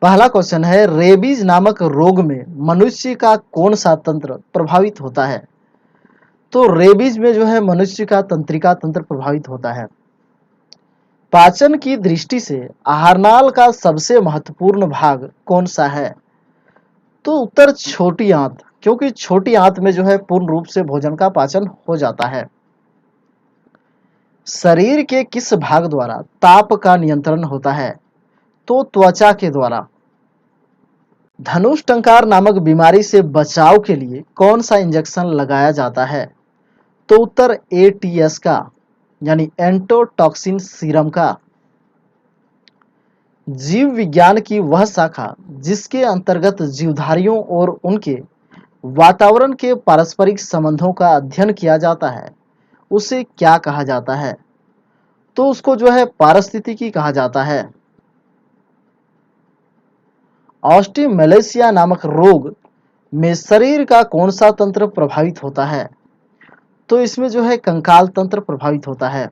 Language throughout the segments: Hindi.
पहला क्वेश्चन है, रेबीज नामक रोग में मनुष्य का कौन सा तंत्र प्रभावित होता है? तो रेबीज में जो है मनुष्य का तंत्रिका तंत्र प्रभावित होता है। पाचन की दृष्टि से आहारनाल का सबसे महत्वपूर्ण भाग कौन सा है? तो उत्तर छोटी आंत, क्योंकि छोटी आंत में जो है पूर्ण रूप से भोजन का पाचन हो जाता है। शरीर के किस भाग द्वारा ताप का नियंत्रण होता है? तो त्वचा के द्वारा। धनुष टंकार नामक बीमारी से बचाव के लिए कौन सा इंजेक्शन लगाया जाता है? तो उत्तर एटीएस का, यानी एंटोटॉक्सिन सीरम का। जीव विज्ञान की वह शाखा जिसके अंतर्गत जीवधारियों और उनके वातावरण के पारस्परिक संबंधों का अध्ययन किया जाता है, उसे क्या कहा जाता है? तो उसको जो है पारिस्थितिकी कहा जाता है। ऑस्टियोमेलेसिया नामक रोग में शरीर का कौन सा तंत्र प्रभावित होता है? तो इसमें जो है कंकाल तंत्र प्रभावित होता है।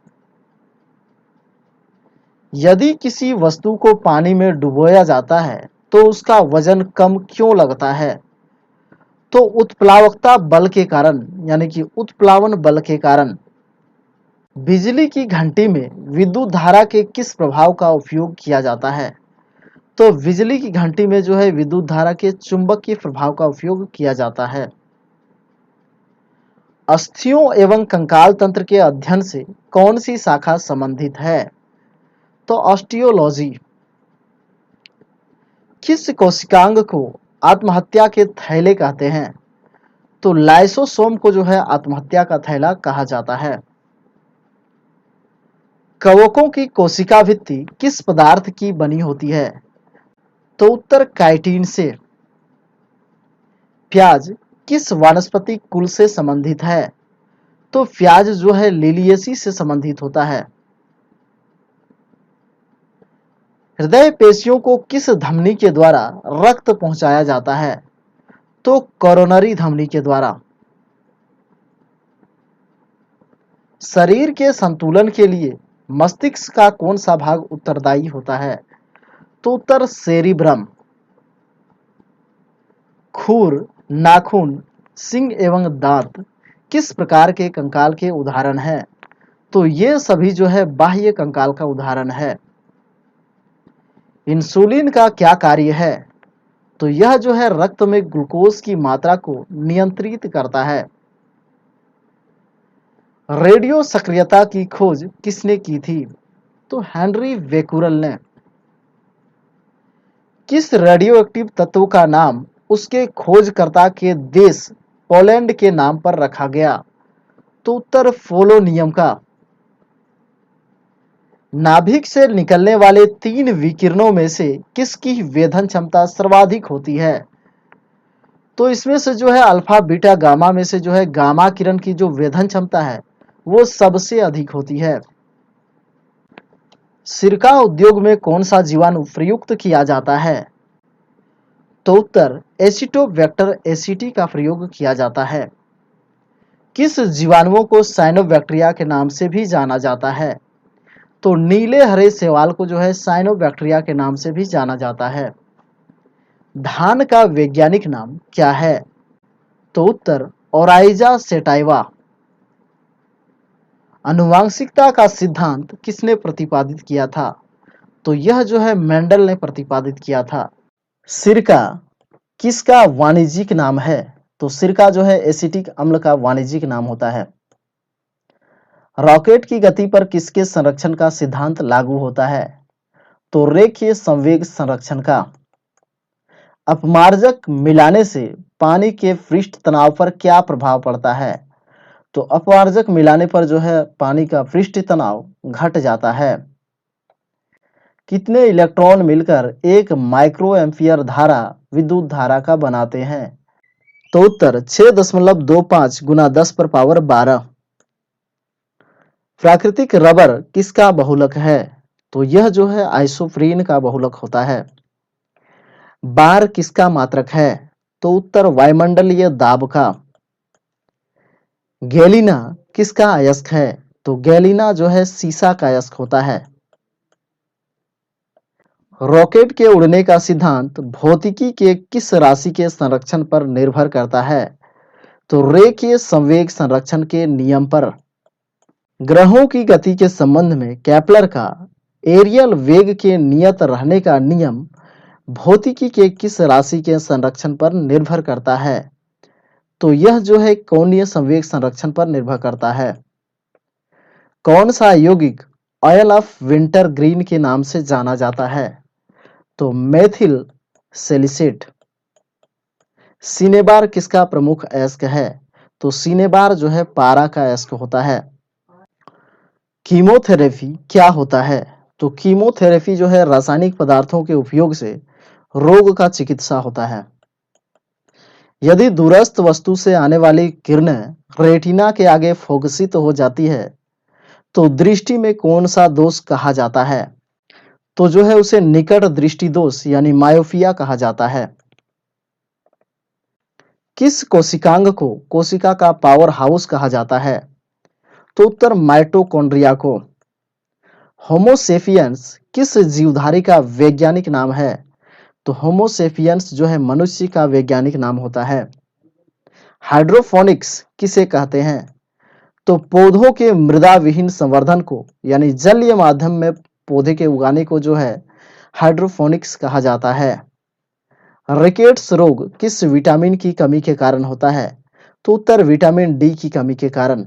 यदि किसी वस्तु को पानी में डुबोया जाता है तो उसका वजन कम क्यों लगता है? तो उत्प्लावकता बल के कारण, यानी कि उत्प्लावन बल के कारण। बिजली की घंटी में विद्युत धारा के किस प्रभाव का उपयोग किया जाता है? तो बिजली की घंटी में जो है विद्युत धारा के चुंबकीय प्रभाव का उपयोग किया जाता है। अस्थियों एवं कंकाल तंत्र के अध्ययन से कौन सी शाखा संबंधित है? तो ऑस्टियोलॉजी। किस कोशिकांग को आत्महत्या के थैले कहते हैं? तो लाइसोसोम को जो है आत्महत्या का थैला कहा जाता है। कवकों की कोशिका भित्ति किस पदार्थ की बनी होती है? तो उत्तर काइटिन से। प्याज किस वानस्पतिक कुल से संबंधित है? तो प्याज जो है लिलियेसी से संबंधित होता है। हृदय पेशियों को किस धमनी के द्वारा रक्त पहुंचाया जाता है? तो कोरोनरी धमनी के द्वारा। शरीर के संतुलन के लिए मस्तिष्क का कौन सा भाग उत्तरदायी होता है? तो उत्तर सेरिब्रम। खुर, नाखून, सींग एवं दांत किस प्रकार के कंकाल के उदाहरण हैं? तो ये सभी जो है बाह्य कंकाल का उदाहरण है। इंसुलिन का क्या कार्य है? तो यह जो है रक्त में ग्लूकोज की मात्रा को नियंत्रित करता है। रेडियो सक्रियता की खोज किसने की थी? तो हेनरी बेकुरल ने। किस रेडियोएक्टिव तत्व का नाम उसके खोजकर्ता के देश पोलैंड के नाम पर रखा गया? तो उत्तर पोलोनियम का। नाभिक से निकलने वाले 3 विकिरणों में से किसकी वेधन क्षमता सर्वाधिक होती है? तो इसमें से जो है अल्फा बीटा गामा में से जो है गामा किरण की जो वेधन क्षमता है वो सबसे अधिक होती है। सिरका उद्योग में कौन सा जीवाणु प्रयुक्त किया जाता है? तो उत्तर एसिटोबैक्टर एसिटी का प्रयोग किया जाता है। किस जीवाणुओं को साइनोबैक्टीरिया के नाम से भी जाना जाता है? तो नीले हरे शैवाल को जो है साइनोबैक्टीरिया के नाम से भी जाना जाता है। धान का वैज्ञानिक नाम क्या है? तो उत्तर ओराइजा सेटाइवा। आनुवांशिकता का सिद्धांत किसने प्रतिपादित किया था? तो यह जो है मेंडल ने प्रतिपादित किया था। सिरका किसका वाणिज्यिक नाम है? तो सिरका जो है एसिटिक अम्ल का वाणिज्यिक नाम होता है। रॉकेट की गति पर किसके संरक्षण का सिद्धांत लागू होता है? तो रेखीय संवेग संरक्षण का। अपमार्जक मिलाने से पानी के पृष्ठ तनाव पर क्या प्रभाव पड़ता है? तो अपमार्जक मिलाने पर जो है पानी का पृष्ठ तनाव घट जाता है। कितने इलेक्ट्रॉन मिलकर एक माइक्रो एम्पियर धारा विद्युत धारा का बनाते हैं? तो उत्तर 6.25 गुना 10 पर पावर 12। प्राकृतिक रबर किसका बहुलक है? तो यह जो है आइसोप्रीन का बहुलक होता है। बार किसका मात्रक है? तो उत्तर वायुमंडलीय दाब का। गैलीना किसका अयस्क है? तो गैलीना जो है सीसा का अयस्क होता है। रॉकेट के उड़ने का सिद्धांत भौतिकी के किस राशि के संरक्षण पर निर्भर करता है? तो रेखीय संवेग संरक्षण के नियम पर। ग्रहों की गति के संबंध में केपलर का एरियल वेग के नियत रहने का नियम भौतिकी के किस राशि के संरक्षण पर निर्भर करता है? तो यह जो है कोणीय संवेग संरक्षण पर निर्भर करता है। कौन सा यौगिक ऑयल ऑफ विंटर ग्रीन के नाम से जाना जाता है? तो मेथिल सैलिसिलेट। सिनेबार किसका प्रमुख अयस्क है? तो सिनेबार जो है पारा का अयस्क होता है। कीमोथेरेपी क्या होता है? तो कीमोथेरेपी जो है रासायनिक पदार्थों के उपयोग से रोग का चिकित्सा होता है। यदि दूरस्थ वस्तु से आने वाली किरणें रेटिना के आगे फोकसित हो जाती है तो दृष्टि में कौन सा दोष कहा जाता है? तो जो है उसे निकट दृष्टि दोष यानी मायोपिया कहा जाता है। किस कोशिकांग को कोशिका का पावर हाउस कहा जाता है? तो उत्तर माइटोकॉन्ड्रिया को। होमोसेपियंस किस जीवधारी का वैज्ञानिक नाम है? तो होमोसेपियंस जो है मनुष्य का वैज्ञानिक नाम होता है। हाइड्रोफोनिक्स किसे कहते हैं? तो पौधों के मृदा विहीन संवर्धन को यानी जलीय माध्यम में पौधे के उगाने को जो है हाइड्रोफोनिक्स कहा जाता है। रिकेट्स रोग किस विटामिन की कमी के कारण होता है? तो उत्तर विटामिन डी की कमी के कारण।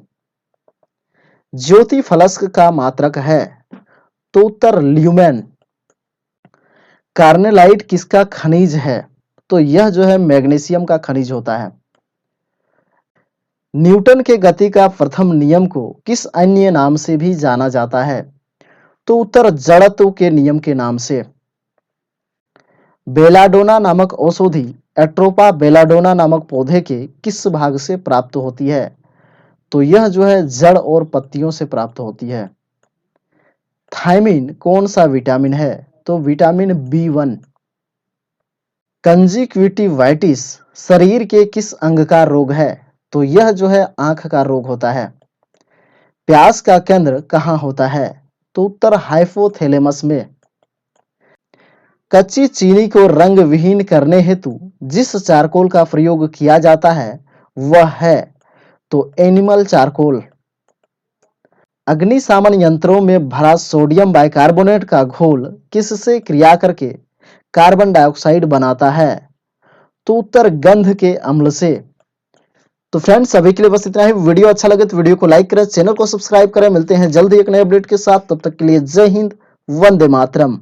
ज्योति फलस्क का मात्रक है? तो उत्तर ल्यूमेन। कार्नेलाइट किसका खनिज है? तो यह जो है मैग्नीशियम का खनिज होता है। न्यूटन के गति का प्रथम नियम को किस अन्य नाम से भी जाना जाता है? तो उत्तर जड़त्व के नियम के नाम से। बेलाडोना नामक औषधि एट्रोपा बेलाडोना नामक पौधे के किस भाग से प्राप्त होती है? तो यह जो है जड़ और पत्तियों से प्राप्त होती है। थायमिन कौन सा विटामिन है? तो विटामिन B1। कंजक्टिवाइटिस शरीर के किस अंग का रोग है? तो यह जो है आंख का रोग होता है। प्यास का केंद्र कहाँ होता है? तो उत्तर हाइपोथैलेमस में। कच्ची चीनी को रंग विहीन करने हेतु जिस चारकोल का प्रयोग किया जाता है वह है तो एनिमल चारकोल। अग्निशमन यंत्रों में भरा सोडियम बाइकार्बोनेट का घोल किससे क्रिया करके कार्बन डाइऑक्साइड बनाता है? तो उत्तर गंध के अम्ल से। तो फ्रेंड्स अभी के लिए बस इतना ही। वीडियो अच्छा लगे तो वीडियो को लाइक करें, चैनल को सब्सक्राइब करें। मिलते हैं जल्द ही एक नए अपडेट के साथ, तब तक के लिए जय हिंद, वंदे मातरम।